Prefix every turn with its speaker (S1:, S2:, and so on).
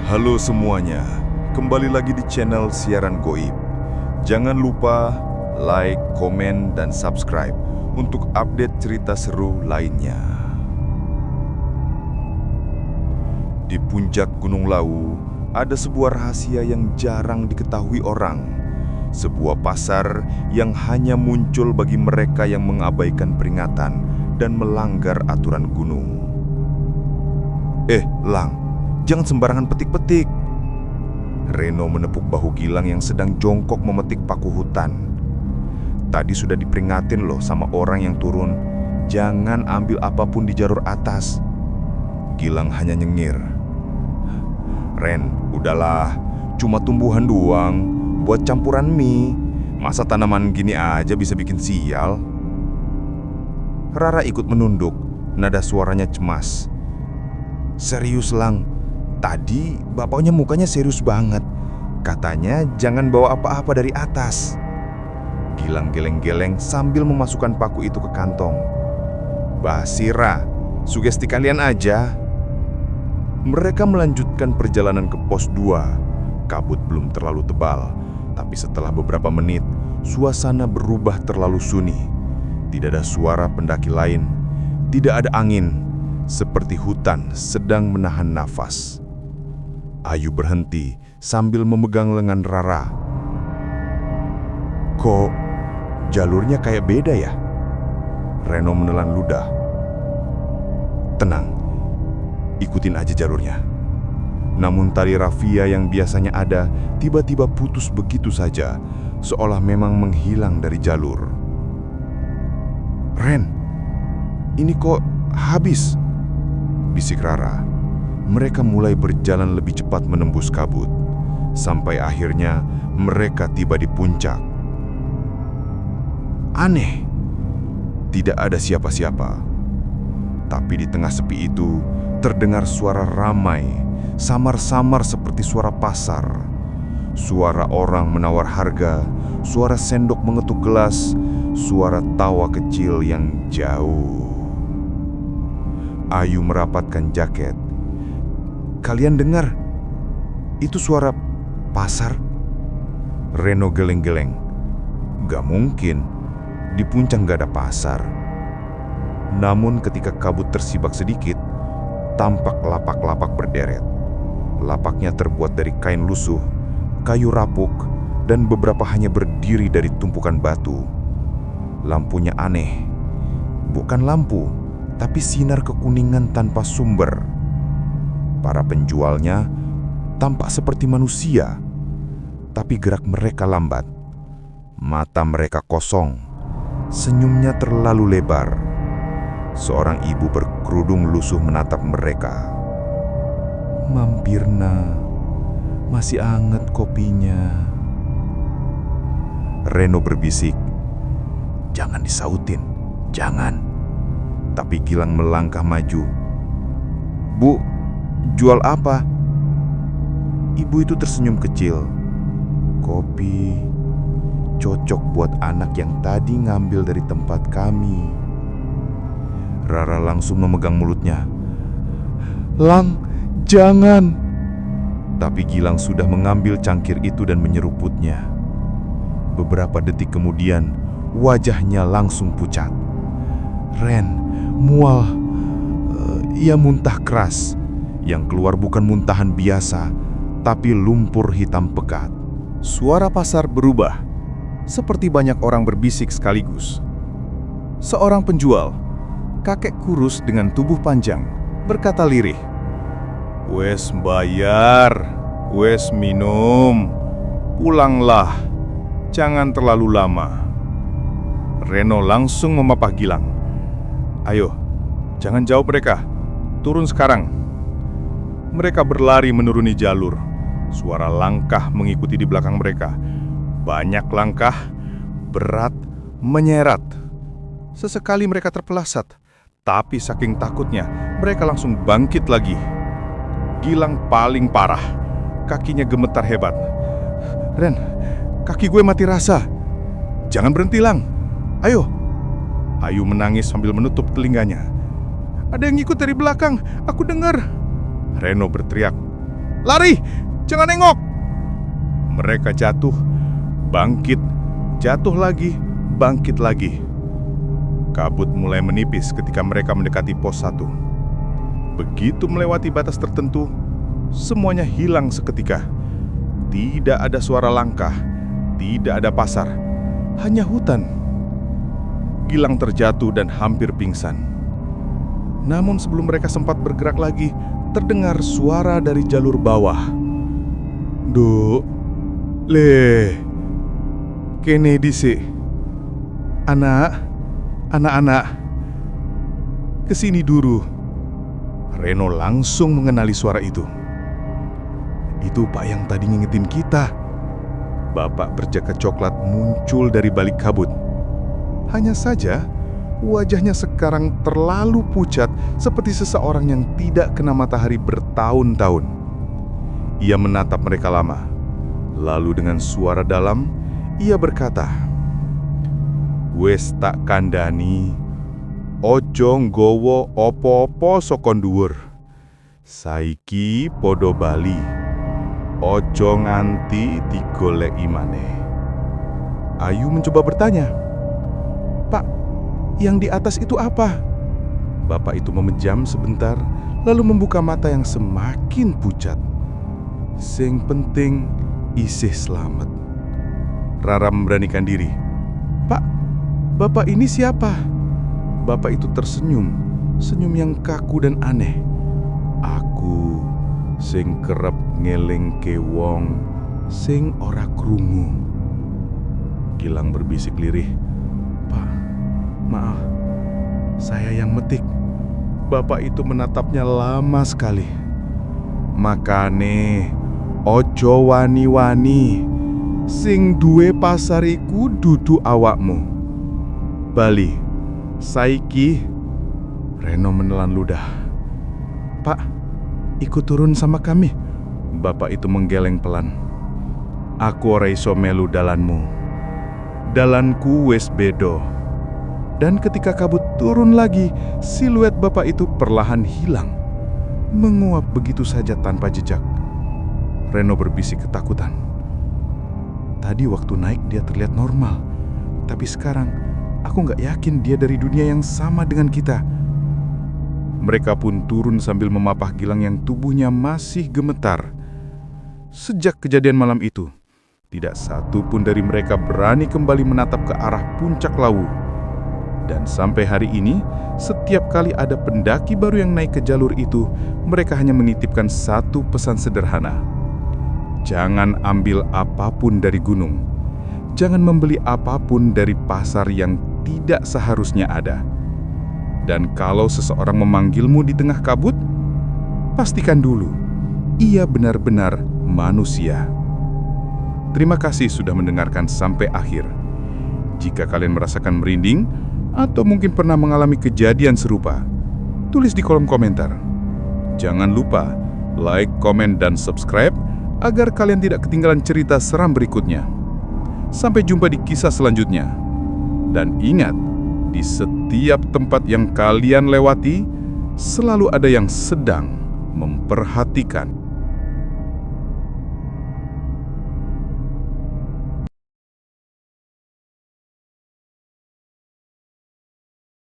S1: Halo semuanya, kembali lagi di channel Siaran Goib. Jangan lupa like, komen, dan subscribe untuk update cerita seru lainnya. Di puncak Gunung Lawu, ada sebuah rahasia yang jarang diketahui orang. Sebuah pasar yang hanya muncul bagi mereka yang mengabaikan peringatan dan melanggar aturan gunung. Lang, jangan sembarangan petik-petik. Reno menepuk bahu Gilang yang sedang jongkok memetik paku hutan. Tadi sudah diperingatin loh sama orang yang turun, jangan ambil apapun di jalur atas. Gilang hanya nyengir. Ren, udahlah, cuma tumbuhan doang, buat campuran mie. Masa tanaman gini aja bisa bikin sial? Rara ikut menunduk, nada suaranya cemas. Serius Lang, tadi bapaknya mukanya serius banget. Katanya jangan bawa apa-apa dari atas. Gilang geleng-geleng sambil memasukkan paku itu ke kantong. Basira, sugesti kalian aja. Mereka melanjutkan perjalanan ke pos 2. Kabut belum terlalu tebal, tapi setelah beberapa menit, suasana berubah terlalu sunyi. Tidak ada suara pendaki lain, tidak ada angin. Seperti hutan sedang menahan nafas. Ayu berhenti sambil memegang lengan Rara. Kok jalurnya kayak beda ya? Reno menelan ludah. Tenang, ikutin aja jalurnya. Namun tali rafia yang biasanya ada tiba-tiba putus begitu saja, seolah memang menghilang dari jalur. Ren, ini kok habis? Bisik Rara. Mereka mulai berjalan lebih cepat menembus kabut. Sampai akhirnya mereka tiba di puncak. Aneh, tidak ada siapa-siapa. Tapi di tengah sepi itu terdengar suara ramai, samar-samar seperti suara pasar. Suara orang menawar harga, suara sendok mengetuk gelas, suara tawa kecil yang jauh. Ayu merapatkan jaket. Kalian dengar? Itu suara pasar? Reno geleng-geleng. Gak mungkin, di puncak gak ada pasar. Namun ketika kabut tersibak sedikit, tampak lapak-lapak berderet. Lapaknya terbuat dari kain lusuh, kayu rapuk, dan beberapa hanya berdiri dari tumpukan batu. Lampunya aneh. Bukan lampu, tapi sinar kekuningan tanpa sumber. Para penjualnya tampak seperti manusia, tapi gerak mereka lambat. Mata mereka kosong, senyumnya terlalu lebar. Seorang ibu berkerudung lusuh menatap mereka. Mampirna, masih anget kopinya. Reno berbisik, jangan disautin, jangan. Tapi Gilang melangkah maju. Bu, jual apa? Ibu itu tersenyum kecil. Kopi, cocok buat anak yang tadi ngambil dari tempat kami. Rara langsung memegang mulutnya. Lang, jangan. Tapi Gilang sudah mengambil cangkir itu dan menyeruputnya. Beberapa detik kemudian, wajahnya langsung pucat. Ren, mual. Ia muntah keras. Yang keluar bukan muntahan biasa, tapi lumpur hitam pekat. Suara pasar berubah, seperti banyak orang berbisik sekaligus. Seorang penjual, kakek kurus dengan tubuh panjang, berkata lirih, "Wes bayar, wes minum, pulanglah, jangan terlalu lama." Reno langsung memapah Gilang. Ayo, jangan jauh mereka, turun sekarang. Mereka berlari menuruni jalur. Suara langkah mengikuti di belakang mereka. Banyak langkah, berat, menyeret. Sesekali mereka terpelasat, tapi saking takutnya, mereka langsung bangkit lagi. Gilang paling parah, kakinya gemetar hebat. Ren, kaki gue mati rasa. Jangan berhenti, Lang. Ayo. Ayu menangis sambil menutup telinganya. Ada yang ngikut dari belakang, aku dengar. Reno berteriak. Lari! Jangan nengok! Mereka jatuh, bangkit, jatuh lagi, bangkit lagi. Kabut mulai menipis ketika mereka mendekati pos 1. Begitu melewati batas tertentu, semuanya hilang seketika. Tidak ada suara langkah, tidak ada pasar, hanya hutan. Gilang terjatuh dan hampir pingsan. Namun sebelum mereka sempat bergerak lagi, terdengar suara dari jalur bawah. "Duk, le, kene dhisik. Anak-anak, kesini dulu." Reno langsung mengenali suara itu. Itu Pak yang tadi ngingetin kita. Bapak berjaket coklat muncul dari balik kabut. Hanya saja, wajahnya sekarang terlalu pucat seperti seseorang yang tidak kena matahari bertahun-tahun. Ia menatap mereka lama. Lalu dengan suara dalam, ia berkata, "Wes tak kandhani, ojo nggawa apa-apa saka dhuwur. Saiki padha bali. Ojo nganti digoleki maneh." Ayu mencoba bertanya, "Pak, yang di atas itu apa?" Bapak itu memejam sebentar, lalu membuka mata yang semakin pucat. "Sing penting isih selamat." Rara memberanikan diri. "Pak, Bapak ini siapa?" Bapak itu tersenyum, senyum yang kaku dan aneh. "Aku sing kerep ngelingke wong sing ora krungu." Gilang berbisik lirih, "Pak, maaf, saya yang metik." Bapak itu menatapnya lama sekali. "Makane ojo wani-wani, sing duwe pasar iku dudu awakmu. Bali, saiki." Reno menelan ludah. "Pak, ikut turun sama kami." Bapak itu menggeleng pelan. "Aku ora iso melu dalanmu. Dalanku wis bedo." Dan ketika kabut turun lagi, siluet bapak itu perlahan hilang, menguap begitu saja tanpa jejak. Reno berbisik ketakutan. Tadi waktu naik dia terlihat normal, tapi sekarang aku nggak yakin dia dari dunia yang sama dengan kita. Mereka pun turun sambil memapah Gilang yang tubuhnya masih gemetar. Sejak kejadian malam itu, tidak satu pun dari mereka berani kembali menatap ke arah puncak Lawu. Dan sampai hari ini, setiap kali ada pendaki baru yang naik ke jalur itu, mereka hanya menitipkan satu pesan sederhana. Jangan ambil apapun dari gunung. Jangan membeli apapun dari pasar yang tidak seharusnya ada. Dan kalau seseorang memanggilmu di tengah kabut, pastikan dulu, ia benar-benar manusia. Terima kasih sudah mendengarkan sampai akhir. Jika kalian merasakan merinding, atau mungkin pernah mengalami kejadian serupa, tulis di kolom komentar. Jangan lupa like, komen, dan subscribe agar kalian tidak ketinggalan cerita seram berikutnya. Sampai jumpa di kisah selanjutnya. Dan ingat, di setiap tempat yang kalian lewati, selalu ada yang sedang memperhatikan.